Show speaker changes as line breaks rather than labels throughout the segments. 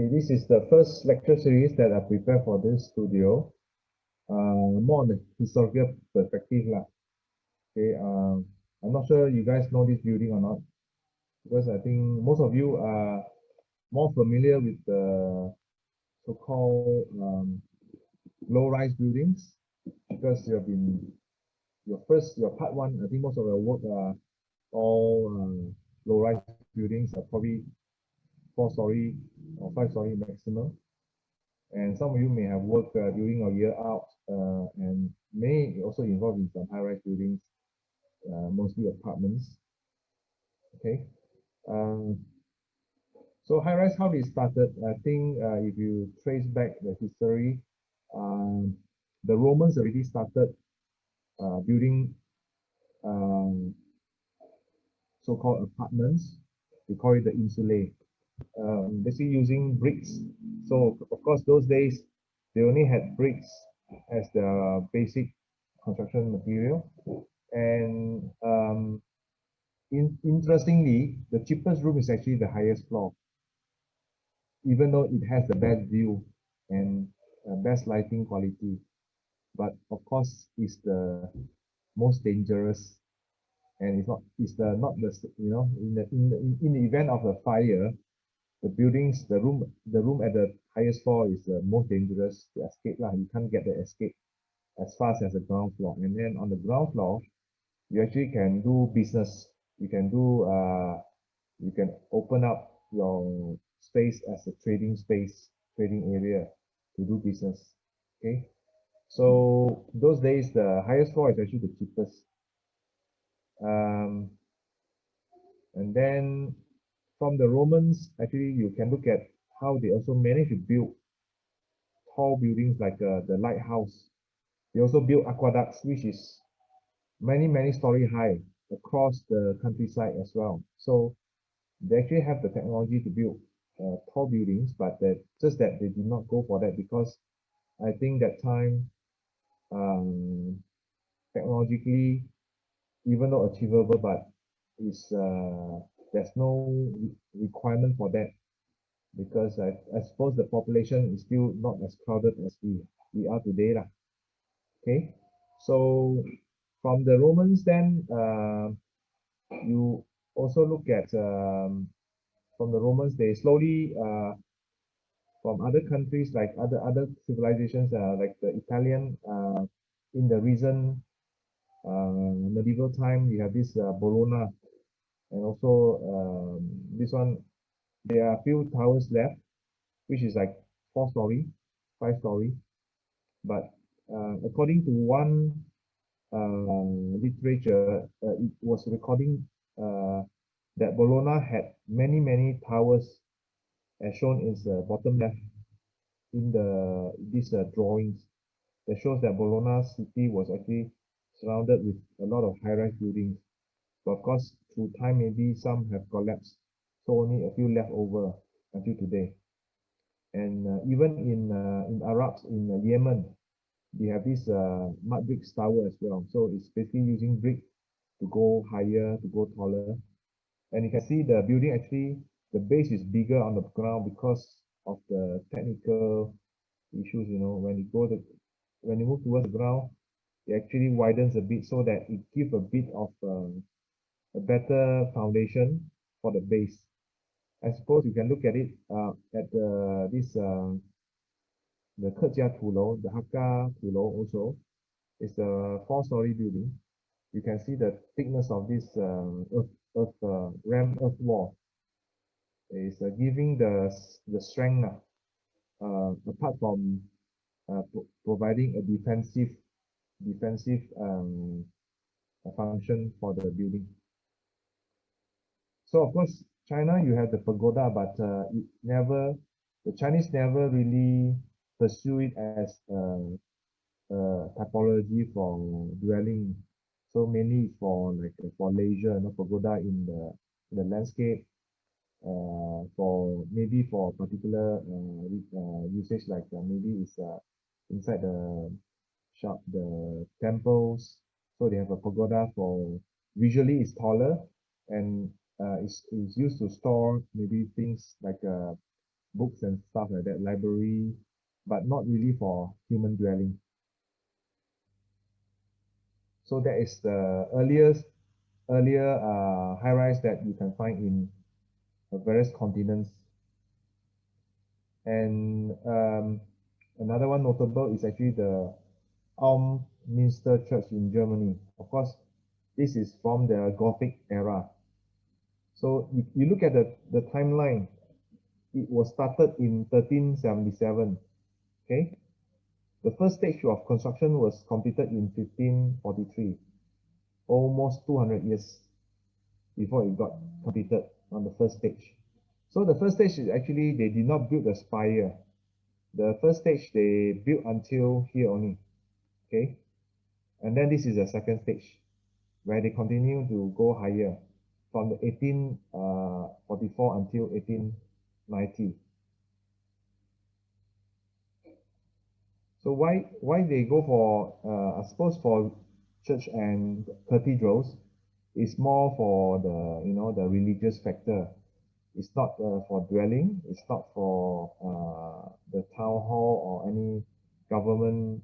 Okay, this is the first lecture series that I prepared for this studio. More on the historical perspective lah. Okay, I'm not sure you guys know this building or not, because I think most of you are more familiar with the so-called low-rise buildings, because you have been your part one. I think most of your work are all low-rise buildings, are probably 4-story or 5-story maximum. And some of you may have worked during your year out and may also involved in some high-rise buildings, mostly apartments. Okay. So high-rise, how it started? I think if you trace back the history, the Romans already started building so-called apartments. We call it the insulae. Basically using bricks. So of course those days they only had bricks as the basic construction material, and interestingly, the cheapest room is actually the highest floor, even though it has the best view and best lighting quality. But of course, it's the most dangerous, and it's not the in the event of a fire, the room at the highest floor is the most dangerous to escape lah. You can't get the escape as fast as the ground floor. And then on the ground floor, you actually can do business. You can open up your space as a trading area to do business. Okay. So those days, the highest floor is actually the cheapest. And then from the Romans, actually, you can look at how they also managed to build tall buildings like the lighthouse. They also built aqueducts, which is many story high across the countryside as well. So they actually have the technology to build tall buildings, but just that they did not go for that, because I think that time technologically, even though achievable, but there's no requirement for that, because I suppose the population is still not as crowded as we are today lah. Okay, so from the Romans, then you also look at from the Romans, they slowly from other countries, like other civilizations, like the Italian, in the recent medieval time, you have this Bologna, and also this one. There are a few towers left, which is like 4-story, 5-story. But according to one literature, it was recording that Bologna had many towers, as shown in the bottom left in these drawings, that shows that Bologna city was actually surrounded with a lot of high-rise buildings. But of course, through time, maybe some have collapsed, so only a few left over until today. And even in Arabs in Yemen, they have this mud bricks tower as well. So it's basically using brick to go higher, to go taller. And you can see the building actually, the base is bigger on the ground because of the technical issues. When you move towards the ground, it actually widens a bit so that it gives a bit of a better foundation for the base. I suppose you can look at it at the Kejia Tulo, the Hakka Tulo also. It's a 4-story building. You can see the thickness of this rammed earth wall is giving the strength, apart from providing a defensive function for the building. So of course, China, you have the pagoda, but the Chinese never really pursue it as a typology for dwelling. So mainly for leisure, pagoda in the landscape, for particular usage, like maybe it's inside the shop, the temples. So they have a pagoda for, visually it's taller, and it's used to store maybe things like books and stuff like that, library, but not really for human dwelling. So that is the earlier high-rise that you can find in various continents. And another one notable is actually the Minster Church in Germany. Of course, this is from the Gothic era. So if you look at the timeline, it was started in 1377. Okay, the first stage of construction was completed in 1543, almost 200 years before it got completed on the first stage. So the first stage is actually they did not build the spire. The first stage they built until here only. Okay, and then this is the second stage where they continue to go higher from the 1844 until 1890. So why they go for I suppose for church and cathedrals is more for the the religious factor. It's not for dwelling. It's not for the town hall or any government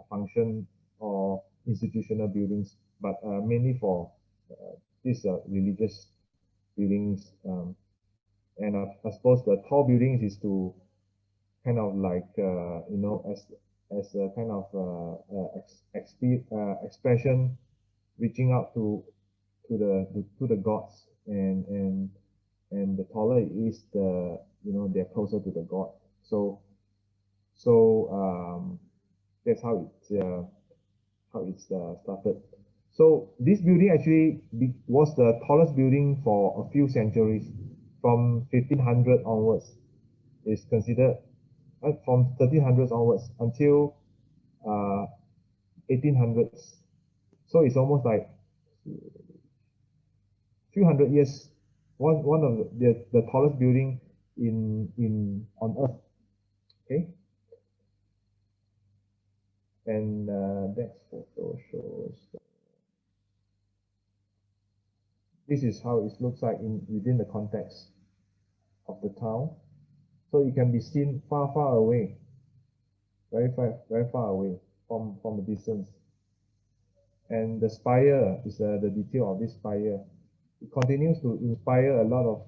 function or institutional buildings, but mainly for these religious buildings. And I suppose the tall buildings is to kind of like as a kind of expression reaching out to the gods, and the taller it is, the they're closer to the god. So that's how it's started. So this building actually was the tallest building for a few centuries, from 1500 onwards. Is considered from 1300s onwards until uh, 1800s. So it's almost like few hundred years. One of the tallest building in on Earth. Okay, and next photo shows this is how it looks like within the context of the town. So it can be seen far away, very far away from a distance. And the spire is the detail of this spire. It continues to inspire a lot of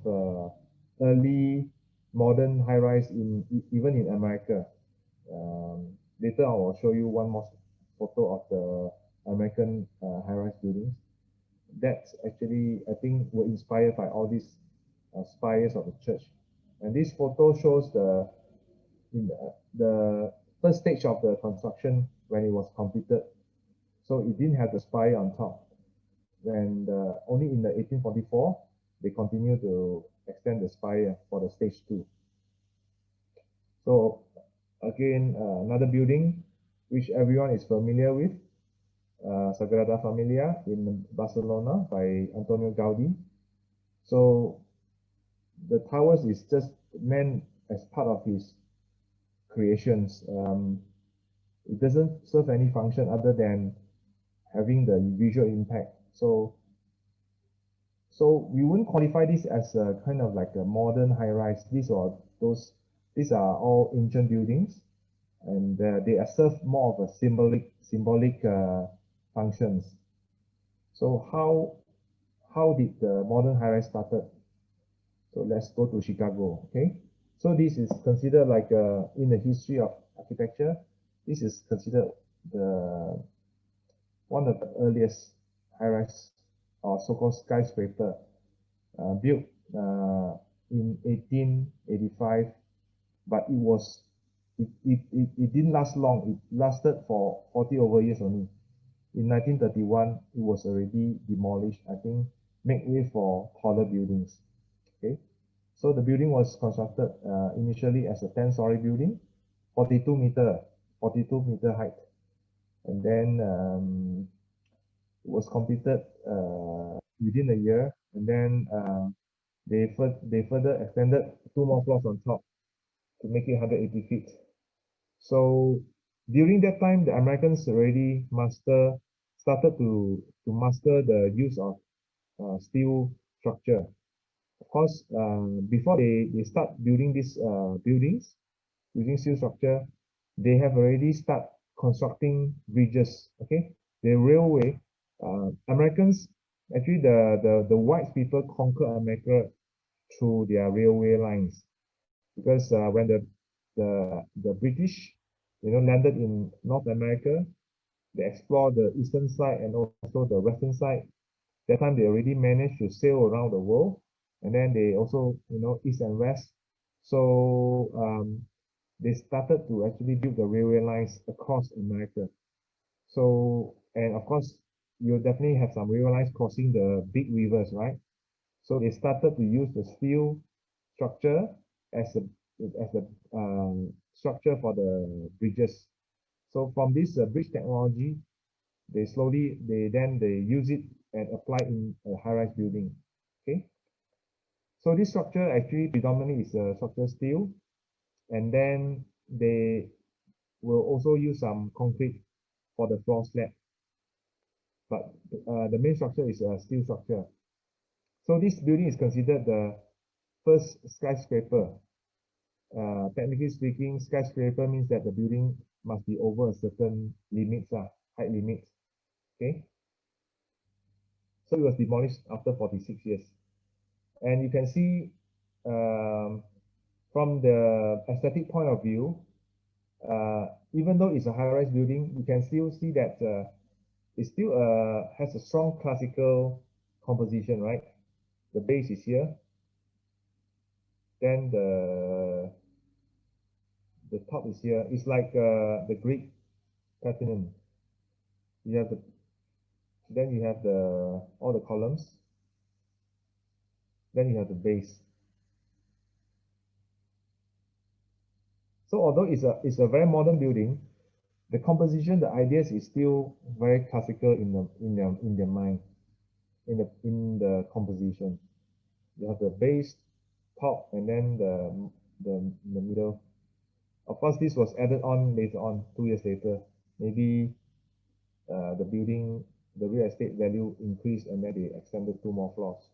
early modern high-rise even in America. Later I will show you one more photo of the American high-rise buildings. That's actually, I think, were inspired by all these spires of the church. And this photo shows the first stage of the construction when it was completed. So it didn't have the spire on top. And only in the 1844, they continued to extend the spire for the stage 2. So again, another building which everyone is familiar with, Sagrada Familia in Barcelona by Antonio Gaudi. So the towers is just meant as part of his creations. It doesn't serve any function other than having the visual impact. So we wouldn't qualify this as a kind of like a modern high-rise. These are all ancient buildings, and they serve more of a symbolic functions. So how did the modern high-rise started? So let's go to Chicago. Okay, so this is considered like in the history of architecture, this is considered the one of the earliest high-rise or so-called skyscraper built in 1885, but it didn't last long. It lasted for 40 over years only. In 1931, it was already demolished. I think make way for taller buildings. Okay, so the building was constructed initially as a 10-story building, 42 meter height, and then it was completed within a year, and then they further extended 2 more floors on top to make it 180 feet. So during that time, the Americans already started to master the use of steel structure. Of course, before they start building these buildings using steel structure, they have already start constructing bridges. Okay, the railway. Americans, actually, the white people conquer America through their railway lines, because when the British, landed in North America, they explored the eastern side and also the western side. That time they already managed to sail around the world, and then they also, east and west. So they started to actually build the railway lines across America. So, and of course, you definitely have some railway lines crossing the big rivers, right? So they started to use the steel structure as a structure for the bridges. So from this bridge technology, they use it and apply in a high-rise building. Okay, so this structure actually predominantly is a structural steel, and then they will also use some concrete for the floor slab, but the main structure is a steel structure. So this building is considered the first skyscraper. Technically speaking, skyscraper means that the building must be over a certain limits, height limits. Okay, so it was demolished after 46 years. And you can see, um, from the aesthetic point of view, even though it's a high-rise building, you can still see that it still has a strong classical composition, right? The base is here, then the top is here. It's like the Greek Parthenon. You have then you have all the columns, then you have the base. So although it's a very modern building, the composition, the ideas is still very classical in their mind, in the composition. You have the base, top, and then the middle. Of course, this was added on later on, 2 years later. Maybe the real estate value increased, and then they extended 2 more floors.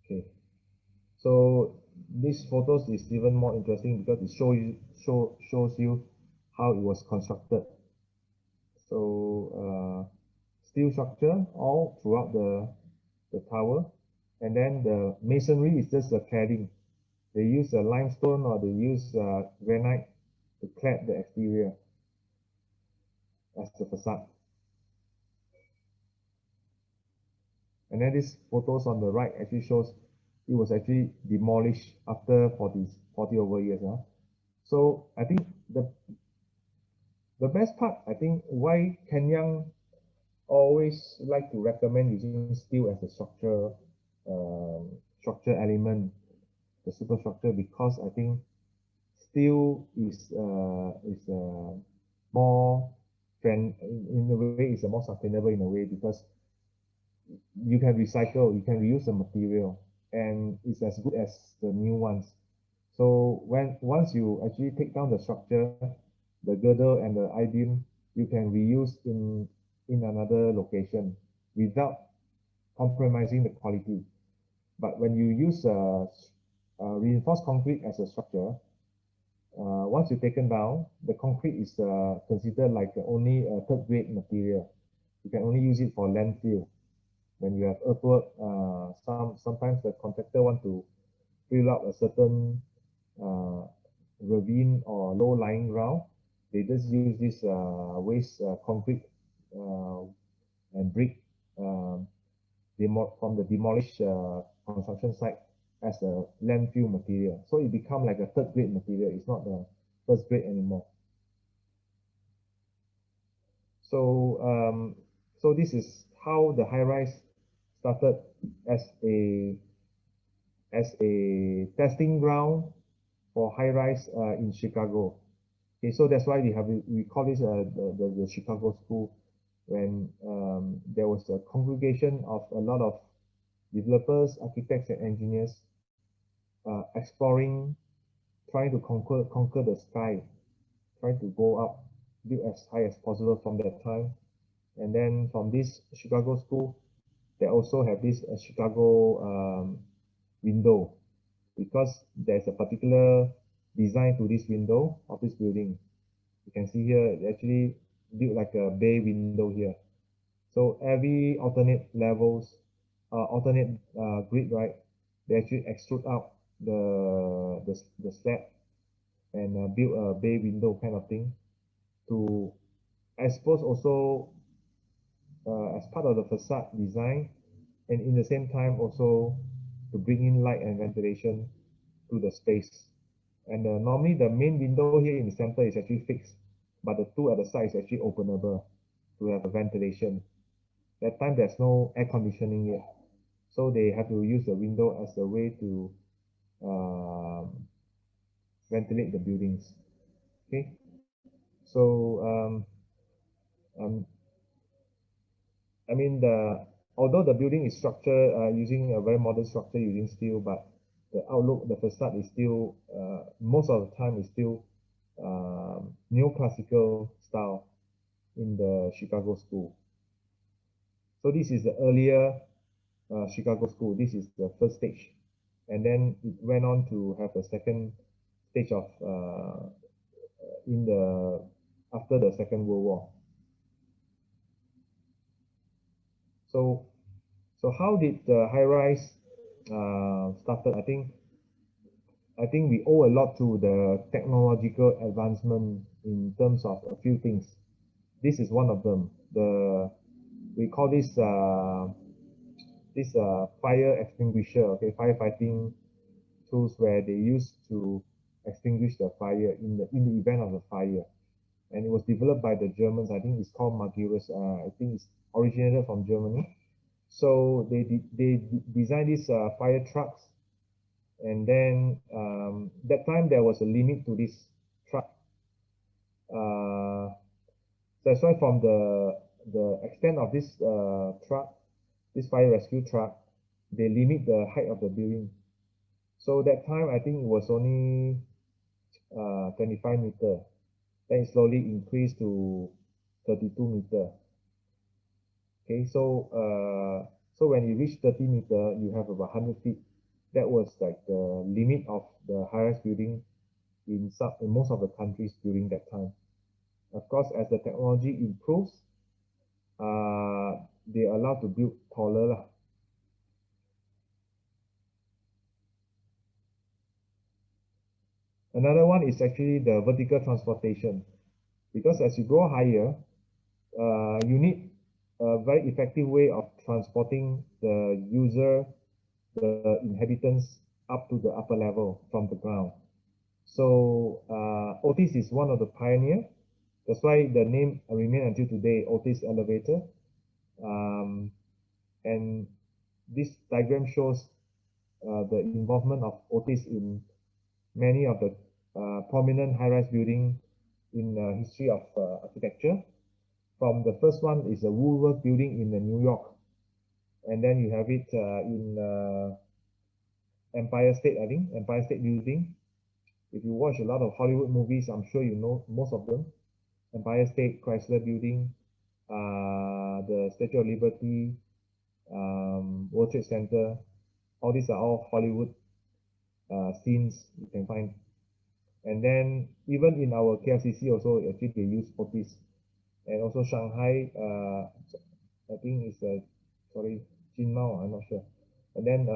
Okay, so these photos is even more interesting because it shows you how it was constructed. So steel structure all throughout the tower, and then the masonry is just a cladding. They use a limestone or they use granite to clad the exterior as the facade. And then these photos on the right actually shows it was actually demolished after 40 over years. So I think the best part, I think, why Kenyang always like to recommend using steel as a structure element, the superstructure, because I think steel is more in a way is a more sustainable in a way, because you can recycle, you can reuse the material, and it's as good as the new ones. So once you actually take down the structure, the girdle and the I-beam, you can reuse in another location without compromising the quality. But when you use reinforced concrete as a structure, once you've taken down, the concrete is considered like only a third grade material. You can only use it for landfill. When you have earthwork, sometimes the contractor want to fill up a certain uh, ravine or low-lying ground, they just use this waste concrete and brick from the demolished construction site as a landfill material. So it becomes like a third grade material. It's not the first grade anymore. So so this is how the high-rise started as a testing ground for high-rise in Chicago. Okay, so that's why we call this the Chicago School, when there was a congregation of a lot of developers, architects, and engineers exploring, trying to conquer the sky, trying to go up, build as high as possible from that time. And then from this Chicago school, they also have this Chicago window, because there's a particular design to this window of this building. You can see here, it actually built like a bay window here. So every alternate levels, alternate grid, right? They actually extrude out the slab and build a bay window kind of thing to, I suppose, also as part of the facade design, and in the same time also to bring in light and ventilation to the space. And normally the main window here in the center is actually fixed, but the two at the side is actually openable to have a ventilation. That time there's no air conditioning yet, so they have to use the window as a way to ventilate the buildings. Okay, so um, I mean, although the building is structured using a very modern structure using steel, but the outlook, the facade is still most of the time is still neoclassical style in the Chicago school. So this is the earlier Chicago school. This is the first stage, and then it went on to have a second stage of in the after the Second World War. So how did the high rise started? I think we owe a lot to the technological advancement in terms of a few things. This is one of them. We call this fire extinguisher, okay, firefighting tools where they used to extinguish the fire in the event of a fire. And it was developed by the Germans. I think it's called Magirus. I think it's originated from Germany. So they designed these fire trucks, and then that time there was a limit to this truck. Uh, that's why from the extent of this truck, this fire rescue truck, they limit the height of the building. So that time I think it was only 25 meter. Then it slowly increased to 32 meter. Okay, so when you reach 30 meter, you have about 100 feet. That was like the limit of the high-rise building in most of the countries during that time. Of course, as the technology improves, they are allowed to build taller lah. Another one is actually the vertical transportation, because as you go higher, you need a very effective way of transporting the user, the inhabitants up to the upper level from the ground. So Otis is one of the pioneer. That's why the name remains until today, Otis Elevator. Um, and this diagram shows the involvement of Otis in many of the prominent high-rise building in history of architecture. From the first one is the Woolworth building in New York, and then you have it in Empire State, I think, Empire State Building. If you watch a lot of Hollywood movies, I'm sure you know most of them. Empire State, Chrysler Building, the Statue of Liberty, World Trade Center. All these are all Hollywood scenes you can find. And then even in our KLCC also, actually they use Otis. And also Shanghai, I think it's sorry, Jinmao, I'm not sure. And then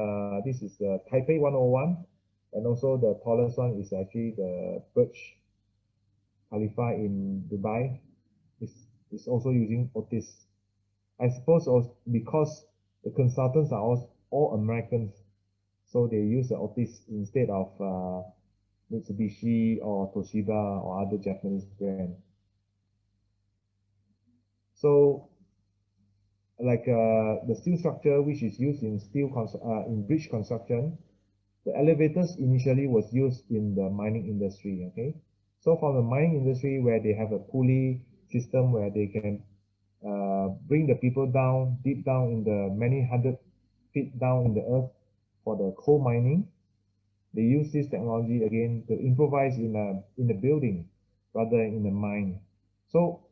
this is Taipei 101, and also the tallest one is actually the Burj Khalifa in Dubai. Is also using Otis. I suppose also because the consultants are all Americans, so they use the Otis instead of Mitsubishi or Toshiba or other Japanese brand. So like the steel structure which is used in in bridge construction, the elevators initially was used in the mining industry. Okay, so from the mining industry where they have a pulley system where they can bring the people down deep down in the many hundred feet down in the earth for the coal mining, they use this technology again to improvise in a building rather than in the mine. So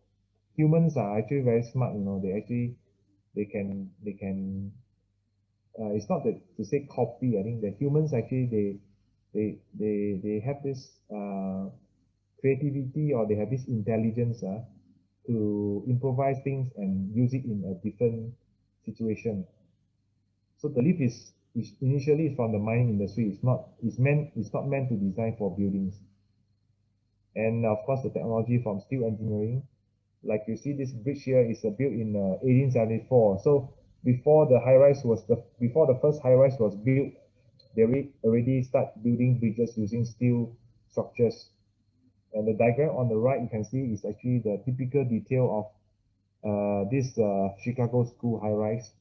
humans are actually very smart, they can it's not that to say copy. I think the humans actually they have this creativity, or they have this intelligence to improvise things and use it in a different situation. So the lift is initially from the mining industry. It's not meant to design for buildings. And of course, the technology from steel engineering, like you see, this bridge here is built in 1874. So before the first high rise was built, they already start building bridges using steel structures. And the diagram on the right, you can see, is actually the typical detail of this Chicago school high rise.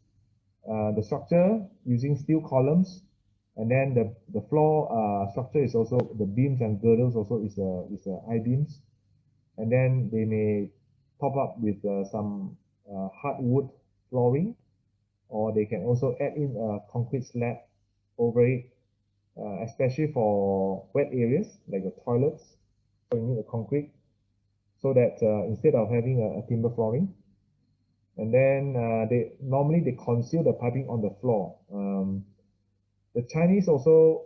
The structure using steel columns, and then the floor structure is also, the beams and girdles also is I-beams, and then they may top up with some hardwood flooring, or they can also add in a concrete slab over it, especially for wet areas like the toilets. So you need a concrete, so that instead of having a timber flooring. And then they conceal the piping on the floor. The Chinese also,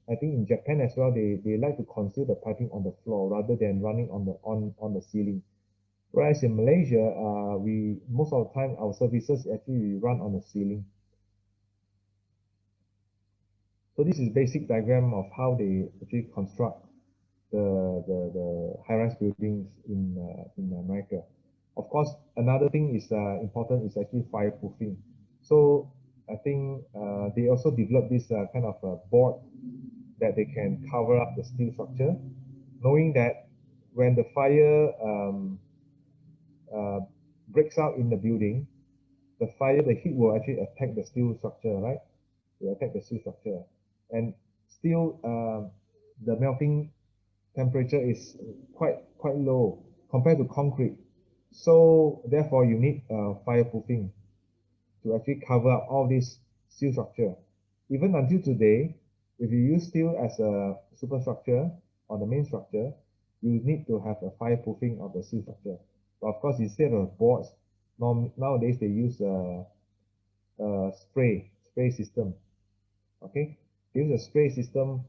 I think in Japan as well, they like to conceal the piping on the floor rather than running on the ceiling. Whereas in Malaysia, we most of the time our services actually run on the ceiling. So this is basic diagram of how they actually construct the high-rise buildings in America. Of course, another thing is important is actually fireproofing. So I think they also developed this kind of board that they can cover up the steel structure, knowing that when the fire breaks out in the building, the heat will actually attack the steel structure, right? Will attack the steel structure, and steel, the melting temperature is quite low compared to concrete. So therefore, you need fireproofing to actually cover up all this steel structure. Even until today, if you use steel as a superstructure or the main structure, you need to have a fireproofing of the steel structure. But of course, instead of boards, nowadays they use a spray system. Okay, they use a spray system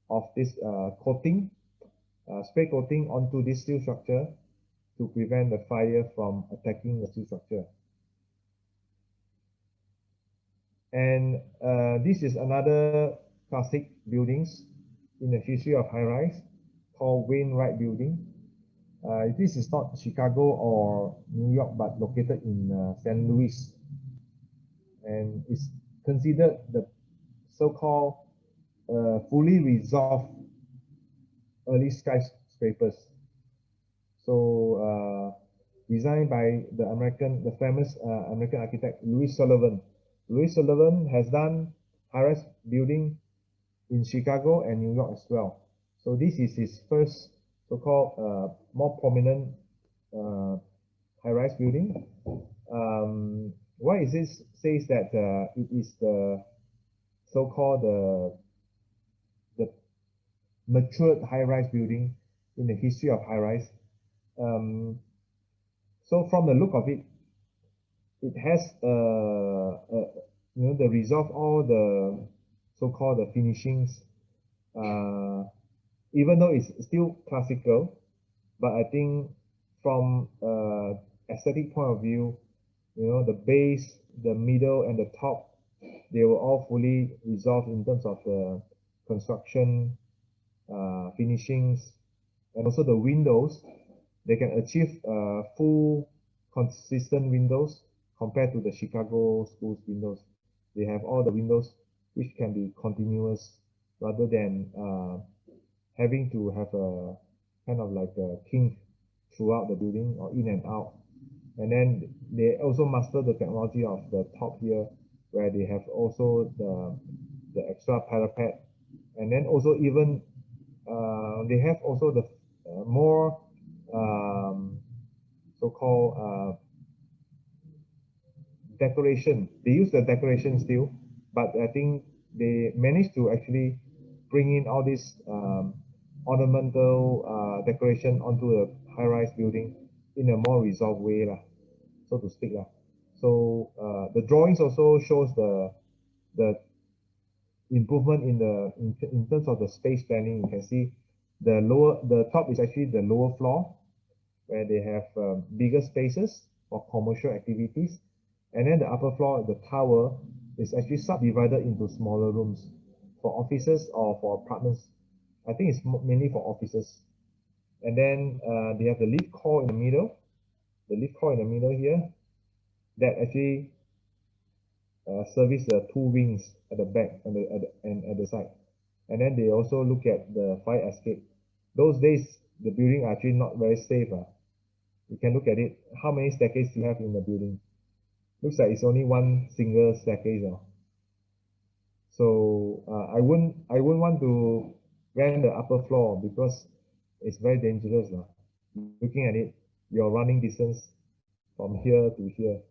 of this spray coating onto this steel structure to prevent the fire from attacking the steel structure. And this is another classic buildings in the history of high-rise called Wainwright Building. This is not Chicago or New York, but located in St. Louis, and is considered the so-called fully resolved early skyscrapers. So designed by the famous American architect Louis Sullivan. Louis Sullivan has done high-rise building in Chicago and New York as well. So this is his first so-called more prominent high-rise building. Why is this says that it is the so-called the matured high-rise building in the history of high-rise? So from the look of it, it has they resolve all the so-called the finishings, even though it's still classical, but I think from aesthetic point of view, the base, the middle, and the top, they were all fully resolved in terms of the construction, finishings, and also the windows. They can achieve full consistent windows compared to the Chicago schools windows. They have all the windows which can be continuous rather than having to have a kind of like a kink throughout the building or in and out. And then they also master the technology of the top here, where they have also the extra parapet, and then also even they have also the more so-called decoration. They use the decoration still, but I think they managed to actually bring in all this ornamental decoration onto a high-rise building, in a more resolved way lah, so to speak lah. So the drawings also shows the improvement in in terms of the space planning. You can see the top is actually the lower floor where they have bigger spaces for commercial activities, and then the upper floor, the tower, is actually subdivided into smaller rooms for offices or for apartments. I think it's mainly for offices. And then they have the lift core in the middle, here, that actually service the two wings at the back and at the side. And then they also look at the fire escape. Those days, the building are actually not very safe. You can look at it. How many staircases you have in the building? Looks like it's only one single staircase. So I wouldn't want to rent the upper floor because it's very dangerous. Looking at it, your running distance from here to here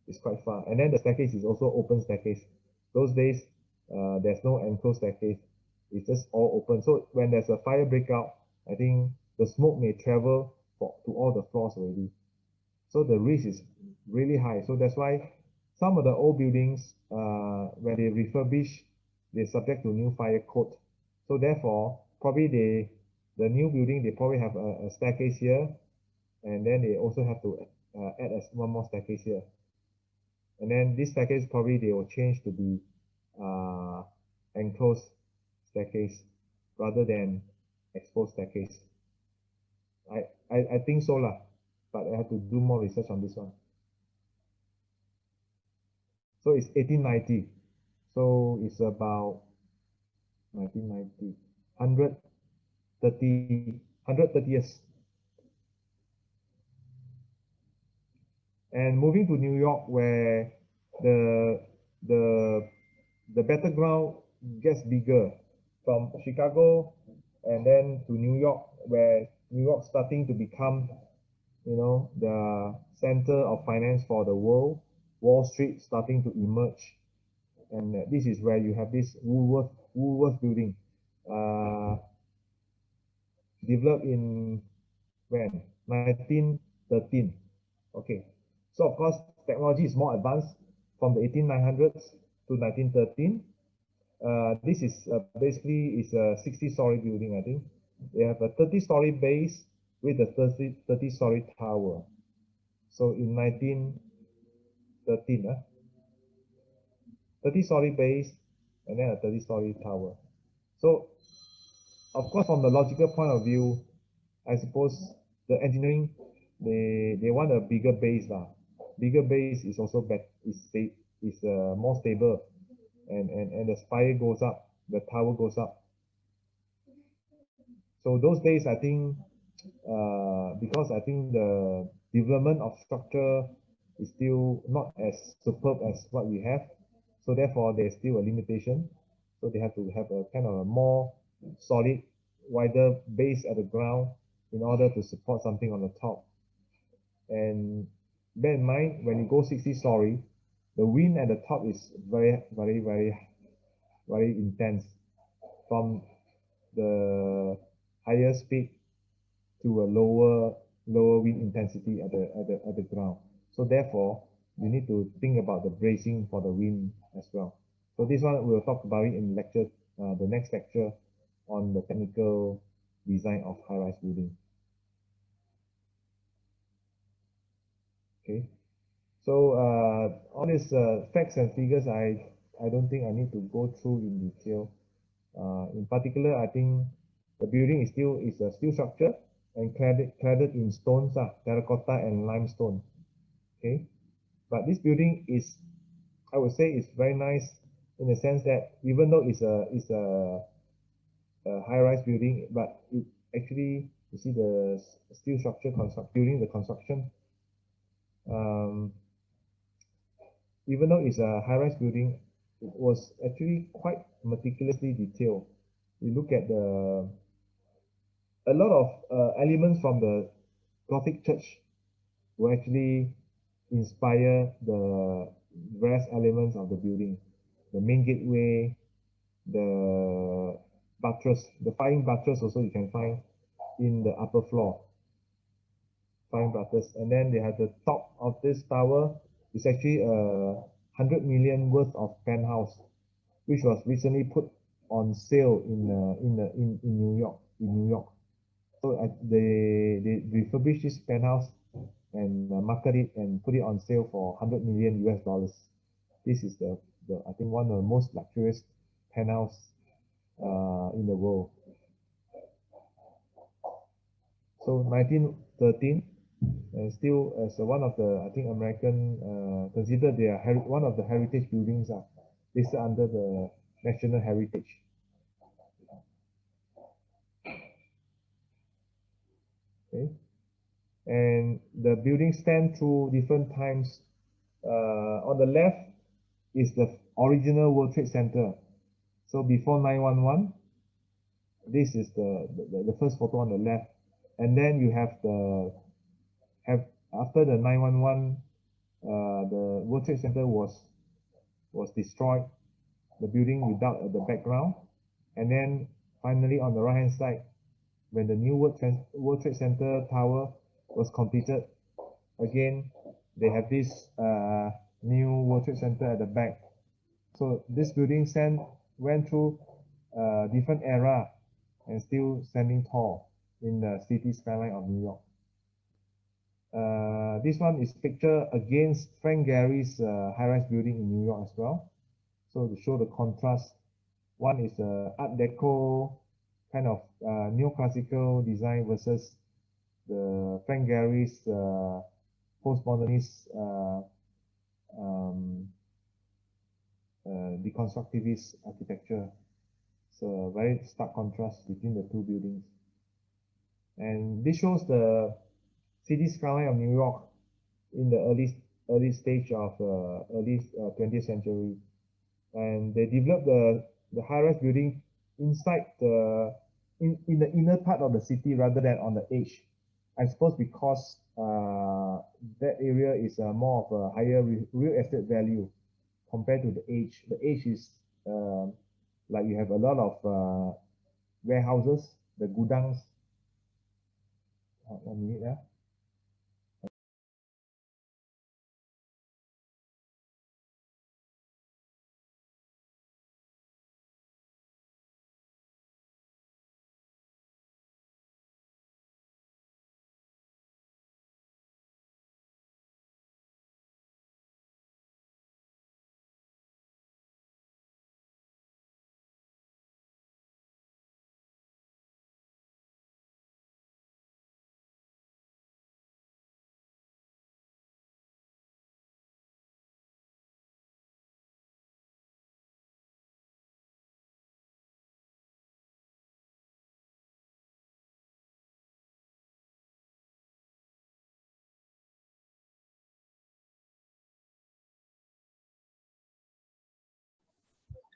is quite far. And then the staircase is also open staircase. Those days, there's no enclosed staircase. It's just all open. So when there's a fire breakout, I think the smoke may travel to all the floors already. So the risk is really high. So that's why some of the old buildings, when they refurbish, they're subject to new fire code. So therefore, probably the new building, they probably have a staircase here, and then they also have to add one more staircase here. And then this staircase probably they will change to be enclosed staircase rather than exposed staircase. I think so lah, but I have to do more research on this one. So it's 1890. So it's about 1990, 130 years. And moving to New York, where the the the battleground gets bigger from Chicago and then to New York, where New York starting to become, the center of finance for the world. Wall Street starting to emerge, and this is where you have this Woolworth building, developed in when 1913. Okay, so of course technology is more advanced from the 18900s to 1913. This is basically is a 60-story building. I think they have a 30-story base with a 30-story tower. So in 1913, 30-story base and then a 30-story tower. So of course, from the logical point of view, I suppose the engineering, they want a bigger base lah. Bigger base is also more stable, and the spire goes up, the tower goes up. So those days, I think, because I think the development of structure is still not as superb as what we have, so therefore there's still a limitation. So they have to have a kind of a more solid, wider base at the ground in order to support something on the top. And bear in mind, when you go 60-story, the wind at the top is very, very, very, very intense from the higher speed to a lower wind intensity at the ground. So therefore, you need to think about the bracing for the wind as well. So this one we'll talk about it in lecture, the next lecture on the technical design of high-rise building. Okay, so all these facts and figures, I don't think I need to go through in detail. In particular, I think the building is a steel structure and cladded in stones, terracotta and limestone. Okay, but this building is, I would say, is very nice in the sense that even though it's a high-rise building, but it actually, you see the steel structure during the construction. Even though it's a high-rise building, it was actually quite meticulously detailed. You look at a lot of elements from the Gothic church will actually inspire the various elements of the building. The main gateway, the buttress, the firing buttress also you can find in the upper floor. Brothers. And then they have the top of this tower is actually 100 million worth of penthouse, which was recently put on sale in New York. So they refurbished this penthouse and market it and put it on sale for 100 million US dollars. This is the I think one of the most luxurious penthouse in the world. So 1913, still as one of the, I think, American considered they are one of the heritage buildings listed under the National Heritage. Okay, and the building stand through different times. On the left is the original World Trade Center. So before 9/11, this is the first photo on the left, and then you have after the 9/11, the World Trade Center was destroyed, the building without the background, and then finally on the right hand side, when the new World Trade Center tower was completed, again they have this new World Trade Center at the back. So this building went through different era and still standing tall in the city skyline of New York. This one is pictured against Frank Gehry's high-rise building in New York as well. So to show the contrast, one is Art Deco kind of neoclassical design versus the Frank Gehry's postmodernist deconstructivist architecture. So very stark contrast between the two buildings. And this shows the city skyline of New York in the early stage of early 20th century. And they developed the high-rise building inside in the inner part of the city rather than on the edge. I suppose because that area is more of a higher real estate value compared to the edge. The edge is like you have a lot of warehouses, the gudangs. 1 minute, yeah.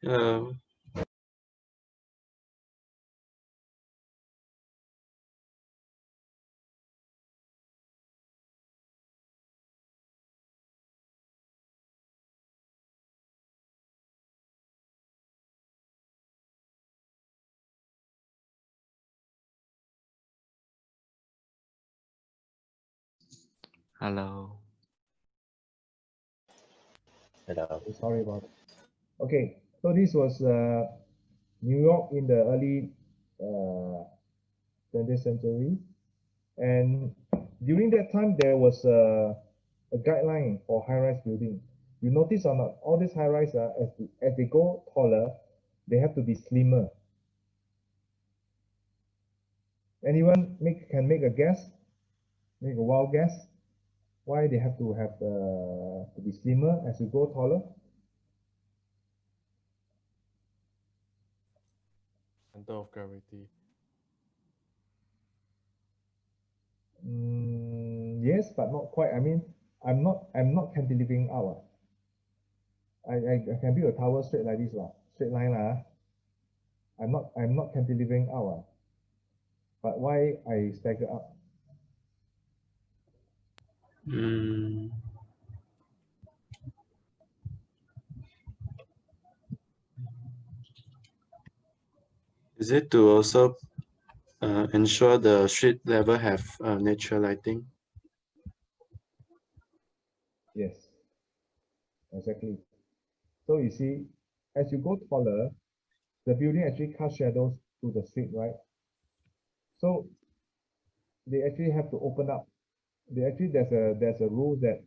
Hello. Hello.
Hello.
Sorry about it. Okay, so this was New York in the early 20th century, and during that time there was a guideline for high-rise building. You notice on all these high-rise, as they go taller, they have to be slimmer. Anyone can make a guess, make a wild guess, why they have to be slimmer as you go taller?
Center of gravity.
Yes, but not quite. I mean, I'm not cantilevering out. I can build a tower straight like this, straight line lah. I'm not cantilevering out. But why I stagger up?
Mm. Is it to also ensure the street level have natural lighting?
Yes, exactly. So you see, as you go taller, the building actually casts shadows to the street, right? So they actually have to open up. They actually there's a rule that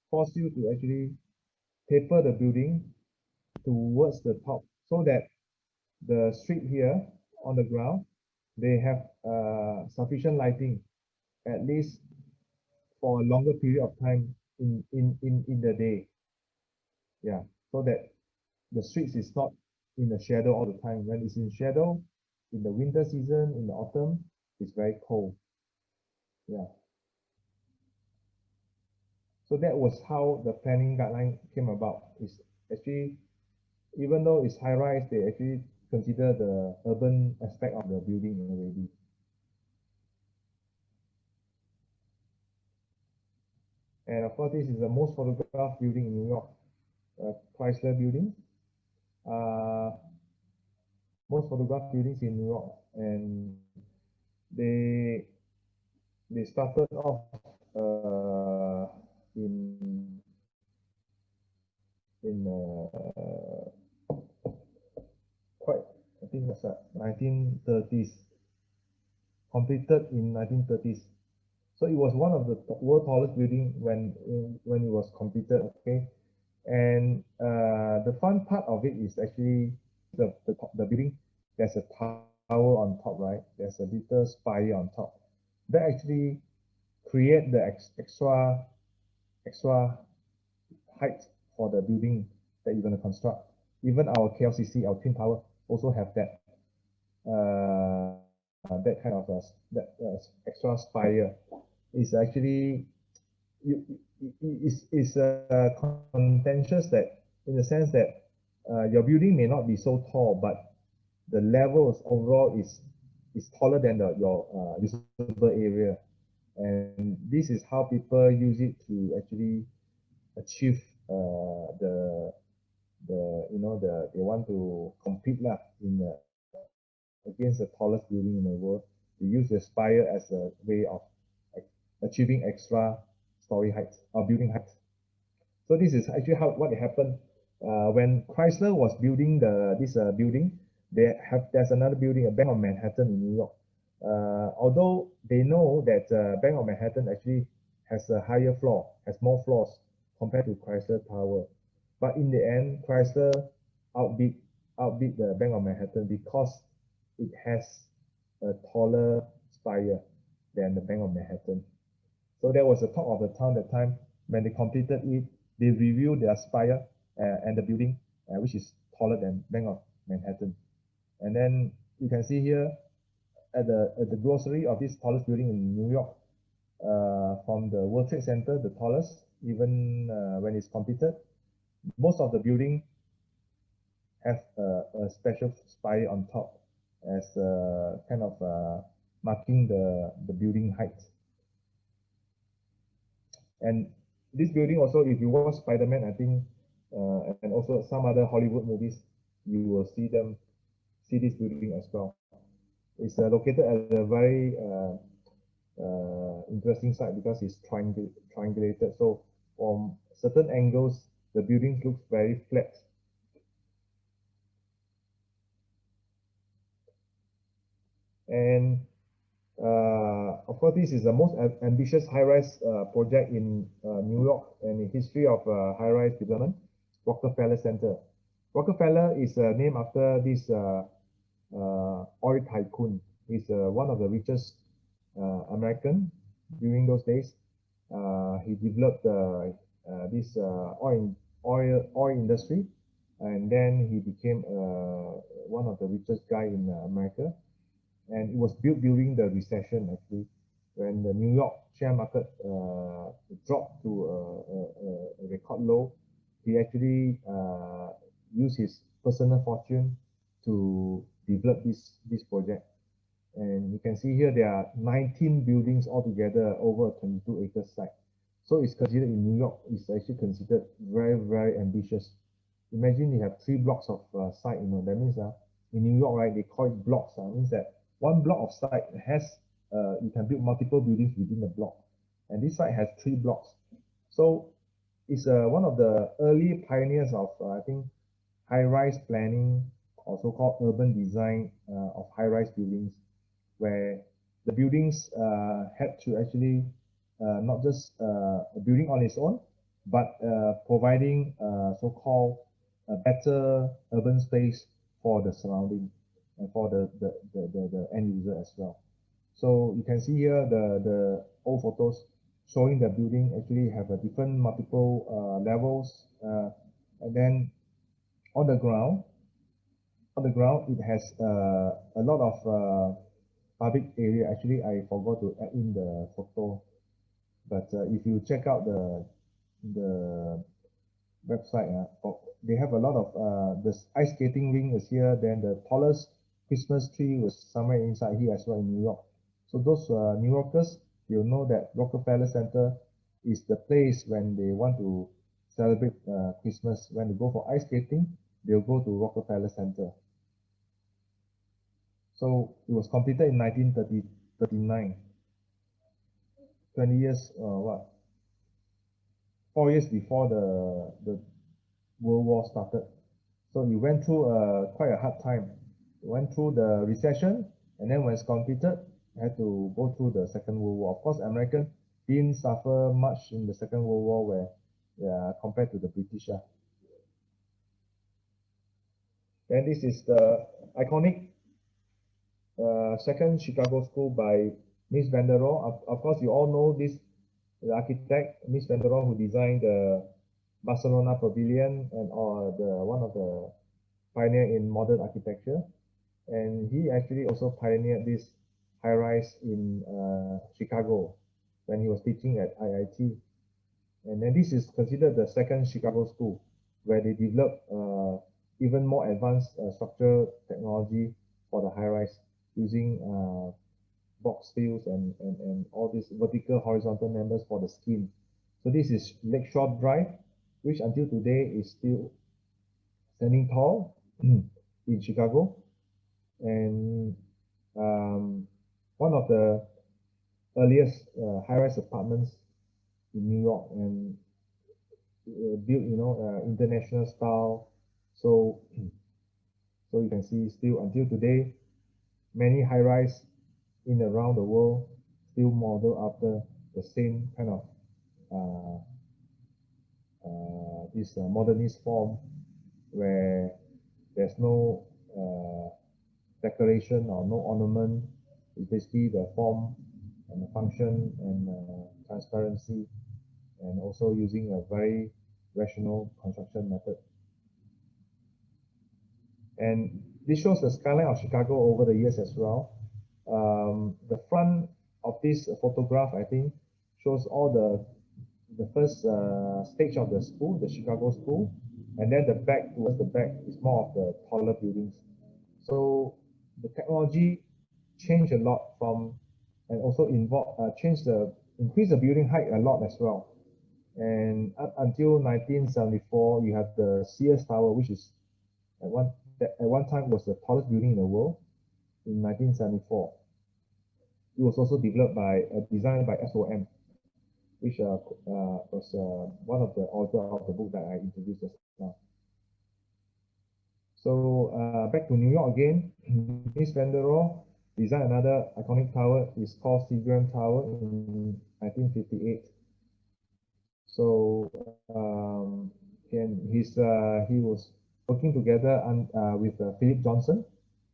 force you to actually taper the building towards the top so that the street here on the ground they have sufficient lighting at least for a longer period of time in the day. Yeah, so that the streets is not in the shadow all the time. When it's in shadow, in the winter season, in the autumn, it's very cold. Yeah. So that was how the planning guideline came about. It's actually, even though it's high rise, they actually consider the urban aspect of the building already. And of course, this is the most photographed building in New York, Chrysler building. Most photographed buildings in New York, and they they started off in quite, I think what's that, 1930s, completed in 1930s. So it was one of the world tallest building when it was completed. Okay, and the fun part of it is actually the building. There's a tower on top, right? There's a little spire on top. That actually create the extra height for the building that you're going to construct. Even our KLCC, our Twin Tower, also have that kind of extra spire. Is actually is contentious that in the sense that your building may not be so tall, but the levels overall is taller than your usable area, and this is how people use it to actually achieve the they want to compete lah in against the tallest building in the world. They use the spire as a way of achieving extra story height or building height. So this is actually what happened when Chrysler was building this building. There's another building, a Bank of Manhattan in New York. Although they know that Bank of Manhattan actually has a higher floor, has more floors compared to Chrysler Tower, but in the end, Chrysler outbid the Bank of Manhattan because it has a taller spire than the Bank of Manhattan. So that was the talk of the town at the time. When they completed it, they reviewed their spire and the building, which is taller than Bank of Manhattan. And then you can see here at the glossary of this tallest building in New York, from the World Trade Center, the tallest, even when it's completed, most of the building have a special spire on top as kind of marking the building height. And this building also, if you watch Spider-Man, I think, and also some other Hollywood movies, you will see this building as well. It's located at a very interesting site because it's triangulated. So from certain angles, the building looks very flat. And of course, this is the most ambitious high-rise project in New York and in history of high-rise development, Rockefeller Center. Rockefeller is named after this oil tycoon. He's one of the richest American during those days. He developed this oil industry, and then he became one of the richest guy in America. And it was built during the recession, actually, when the New York share market dropped to a record low. He actually used his personal fortune to develop this project. And you can see here there are 19 buildings altogether over a 22-acre site. So it's considered in New York, it's actually considered very, very ambitious. Imagine you have 3 blocks of site, that means in New York, right, they call it blocks. Means that one block of site has, you can build multiple buildings within the block. And this site has 3 blocks. So is one of the early pioneers of, I think, high-rise planning, or so-called urban design of high-rise buildings, where the buildings had to actually not just a building on its own, but providing so-called a better urban space for the surrounding and for the end user as well. So you can see here the old photos showing the building actually have a different multiple levels, and then on the ground it has a lot of public area. Actually, I forgot to add in the photo, but if you check out the website, they have a lot of the ice skating ring is here. Then the tallest Christmas tree was somewhere inside here as well in New York. So those New Yorkers, you'll know that Rockefeller Center is the place when they want to celebrate Christmas. When they go for ice skating, they'll go to Rockefeller Center. So it was completed in 1939. 20 years, 4 years before the World War started. So it went through quite a hard time. It went through the recession, and then when it's completed, had to go through the Second World War. Of course, American didn't suffer much in the Second World War, where compared to the British. Then this is the iconic second Chicago School by Miss Van der Rohe. Of course, you all know this, the architect Miss Van der Rohe, who designed the Barcelona Pavilion and one of the pioneer in modern architecture. And he actually also pioneered this high-rise in Chicago when he was teaching at IIT. And then this is considered the second Chicago school, where they developed even more advanced structural technology for the high-rise using box fills and all these vertical horizontal members for the skin. So this is Lakeshore Drive, which until today is still standing tall in Chicago. And one of the earliest high-rise apartments in New York, and built, international style. So you can see still until today, many high-rise in around the world still model after the same kind of this modernist form, where there's no decoration or no ornament. It's basically the form and the function and transparency, and also using a very rational construction method. And this shows the skyline of Chicago over the years as well. The front of this photograph, I think, shows all the first stage of the school, the Chicago school, and then the back, towards the back, is more of the taller buildings. So the technology changed a lot from, and also increase the building height a lot as well. And up until 1974, you have the Sears Tower, which is at one time was the tallest building in the world in 1974. It was also developed designed by SOM, which was one of the author of the book that I introduced just now. So back to New York again, Miss Van der Rohe designed another iconic tower. It's called Seagram Tower in 1958. So he was working together with Philip Johnson,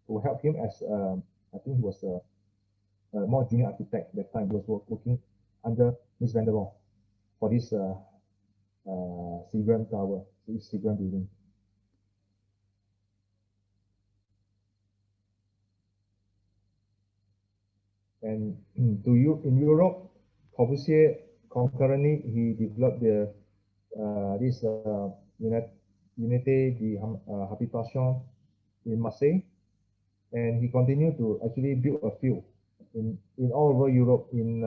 who helped him as I think he was a more junior architect at that time. He was working under Miss Van der Rohe for this Seagram Tower, this Seagram building. And in Europe, Corbusier concurrently he developed this Unité de Habitation in Marseille, and he continued to actually build a few in all over Europe, in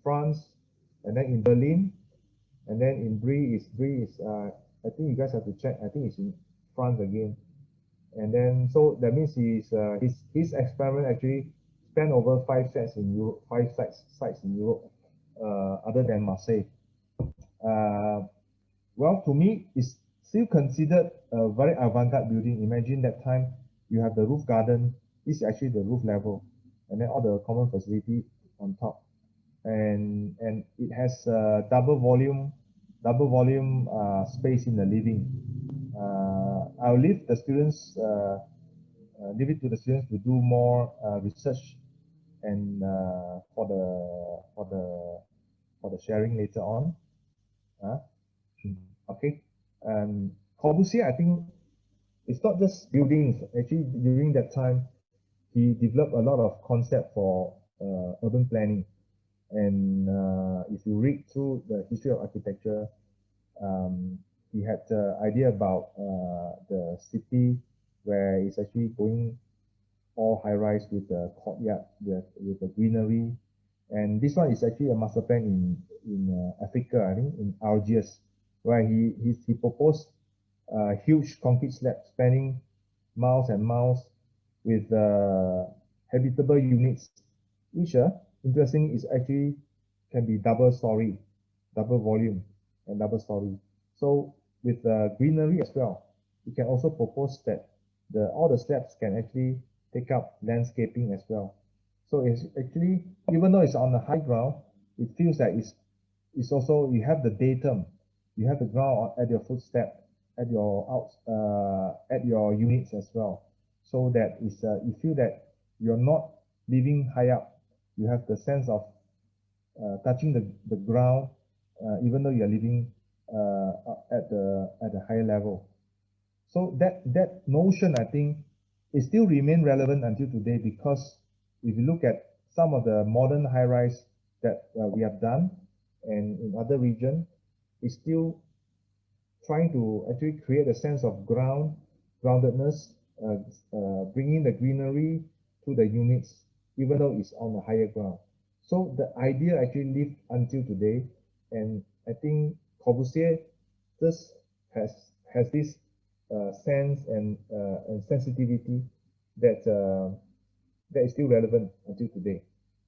France, and then in Berlin, and then in Brie is I think you guys have to check. I think it's in France again. And then so that means his experiment actually spanned over 5 sites in Europe, 5 sites in Europe, other than Marseille. well, to me, it's still considered a very avant-garde building. Imagine that time you have the roof garden. This is actually the roof level, and then all the common facility on top, and it has double volume space in the living. I'll leave the students leave it to the students to do more research and for the sharing later on. Uh, okay. Corbusier, I think it's not just buildings. Actually, during that time, he developed a lot of concept for urban planning. And if you read through the history of architecture, he had the idea about the city where it's actually going all high rise with the courtyard with the greenery. And this one is actually a master plan in Africa, I think in Algiers, where he proposed huge concrete slabs spanning miles and miles with habitable units, which interesting is actually can be double story, double volume, and double story. So with greenery as well, you can also propose that all the slabs can actually take up landscaping as well. So it's actually, even though it's on the high ground, it feels like it's also, you have the datum, you have the ground at your footstep, at your units as well, so that you feel that you're not living high up. You have the sense of touching the ground, even though you're living at the higher level. So that notion, I think, it still remain relevant until today, because if you look at some of the modern high-rise that we have done and in other region, it's still trying to actually create a sense of groundedness, bringing the greenery to the units, even though it's on the higher ground. So the idea actually lived until today, and I think Corbusier just has this sense and sensitivity that that is still relevant until today.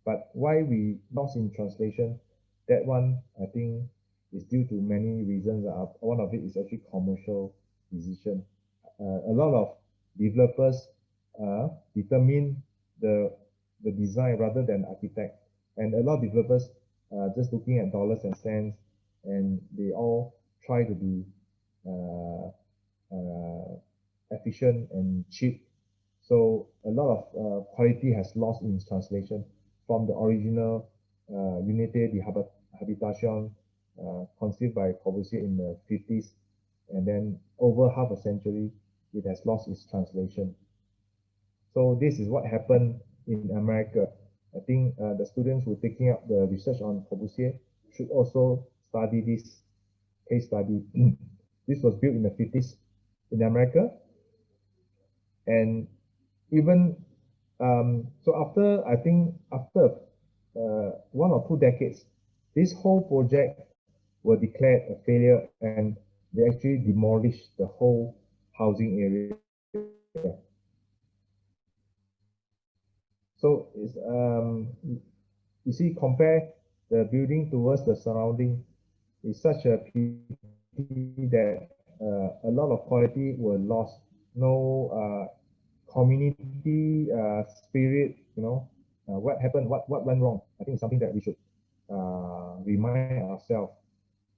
But why we lost in translation, that one I think is due to many reasons. One of it is actually commercial decision. A lot of developers determine the design rather than architect, and a lot of developers just looking at dollars and cents, and they all try to be efficient and cheap. So a lot of quality has lost in translation from the original Unité de Habitation conceived by Corbusier in the 50s, and then over half a century, it has lost its translation. So this is what happened in America. I think the students who are taking up the research on Corbusier should also study this case study. This was built in the 50s in America, and even so after, I think after 1 or 2 decades, this whole project were declared a failure, and they actually demolished the whole housing area. So it's you see, compare the building towards the surrounding. It's such a pity that a lot of quality were lost. No community spirit, what happened, what went wrong. I think it's something that we should remind ourselves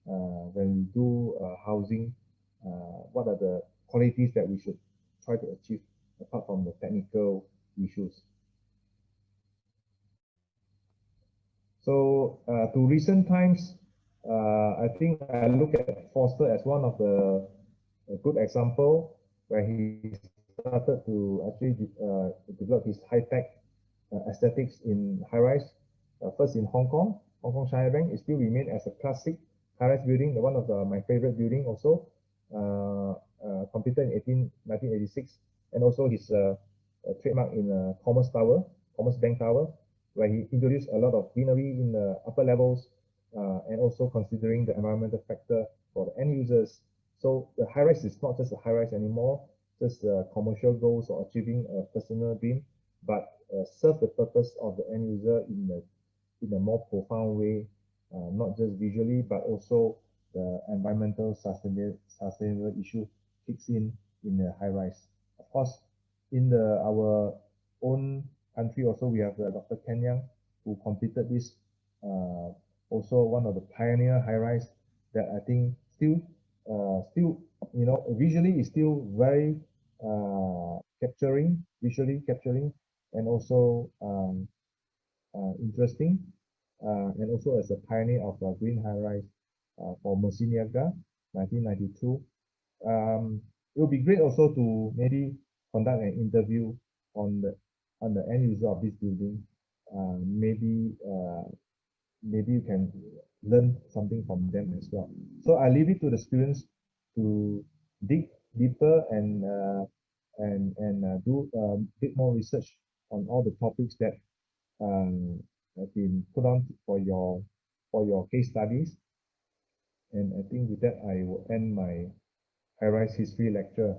when we do housing. What are the qualities that we should try to achieve apart from the technical issues? So to recent times, I think I look at Foster as one of the good example where he started to actually develop his high-tech aesthetics in high-rise. First in Hong Kong China Bank. It still remains as a classic high-rise building, one of my favorite building also, completed in 1986, and also his trademark in Commerce Bank Tower, where he introduced a lot of greenery in the upper levels, and also considering the environmental factor for the end users. So the high-rise is not just a high-rise anymore, just commercial goals or achieving a personal dream, but serve the purpose of the end user in a more profound way, not just visually, but also the environmental sustainable issue kicks in the high rise. Of course, in our own country also we have Dr. Ken Yang, who completed this, also one of the pioneer high rise that I think still visually is still very visually capturing, and also interesting, and also as a pioneer of green high rise for Messiniaga, 1992. It would be great also to maybe conduct an interview on the end user of this building. Maybe you can learn something from them as well. So I leave it to the students to dig deeper and do a bit more research on all the topics that have been put on for your case studies. And I think with that I will end my high-rise history lecture.